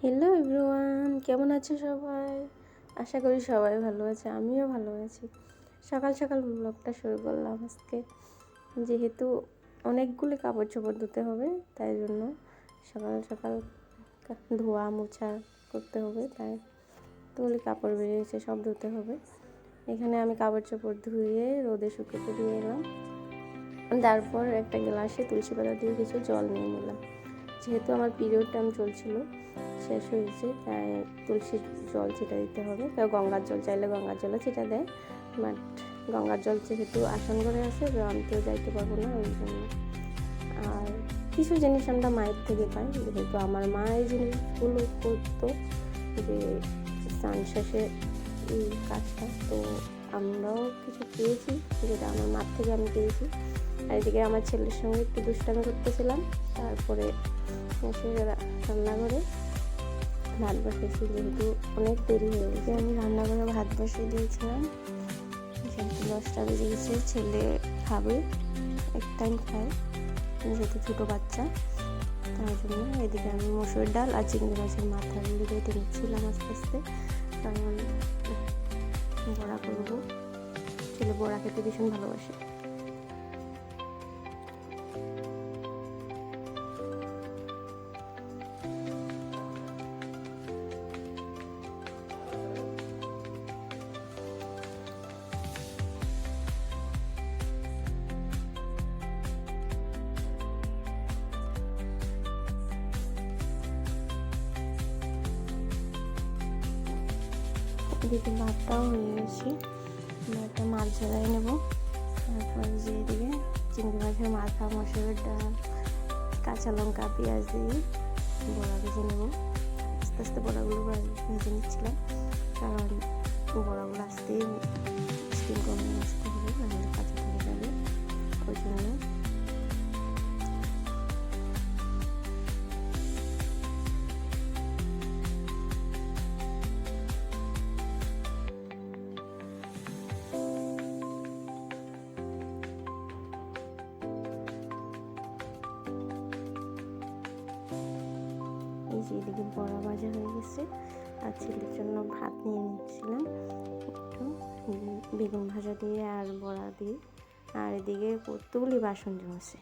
Hello everyone, কেমন আছো সবাই? আশা করি সবাই ভালো আছে, আমিও ভালো আছি। সকাল সকাল ব্লগটা শুরু করলাম আজকে, যেহেতু অনেকগুলি কাপড় চোপড় ধুতে হবে, তাই জন্য সকাল সকাল ধোয়া মোছা করতে হবে। তাই তুলি কাপড় বেরিয়েছে, সব ধুতে হবে। এখানে আমি কাপড় চোপড় ধুয়ে রোদে শুকাতে দিয়ে এলাম। তারপর একটা গ্লাসে তুলসী পাতা দিয়ে কিছু জল নিয়ে নিলাম। যেহেতু আমার পিরিয়ড টাইম চলছিল, শেষ হয়েছে, তাই তুলসীর জল ছিটা দিতে হবে। কেউ গঙ্গার জল চাইলে গঙ্গার জলও ছিটা দেয়, বাট গঙ্গার জল যেহেতু আসন ঘরে আছে, আমিতেও যাইতে পারবো না, ওই জন্য। আর কিছু জিনিস আমরা মায়ের থেকে পাই, যেহেতু আমার মা এই জিনিসগুলো করতো, যে স্নান শেষে এই কাজটা, তো আমরাও কিছু পেয়েছি, যেটা আমার মার থেকে আমি পেয়েছি। আর এদিকে আমার ছেলের সঙ্গে একটু দুষ্টামি করতেছিলাম। তারপরে এসে রান্নাঘরে ভাত বসিয়েছি, যেহেতু অনেক দেরি হয়ে গেছে। আমি রান্নাঘরে ভাত বসিয়ে দিয়েছিলাম, যেহেতু 10টা বেজে গেছে। ছেলে খাবে, এক টাইম খায়, যেহেতু ছোটো বাচ্চা, তার জন্য। এদিকে আমি মসুর ডাল আর চিংড়ি মাছের মাথাগুলি বেটে নিচ্ছিলাম আস্তে আস্তে, কারণ বড়া করবো। ছেলে বড়া খেতে ভীষণ ভালোবাসে। এদিকে ভাতটাও হয়ে গেছে, একটা মাছ ঝালাই নেব। তারপর যে এদিকে চিংড়ি মাছের মাথা, মসুরের ডাল, কাঁচা লঙ্কা, পেঁয়াজ দিয়ে বড়া ভেজে নেব। আস্তে আস্তে বড়াগুলো ভেজে নিচ্ছিলাম, কারণ বড়াগুলো আসতেই স্টিম করে আসতে হবে, নাহলে কাঁচা থেকে যাবে, ওই জন্য। এই যে এদিকে বড়া ভাজা হয়ে গেছে, আর ছেলের জন্য ভাত নিয়ে নিচ্ছিলাম একটু, বেগুন ভাজা দিয়ে আর বড়া দিয়ে। আর এদিকে কতগুলি বাসন জমেছে,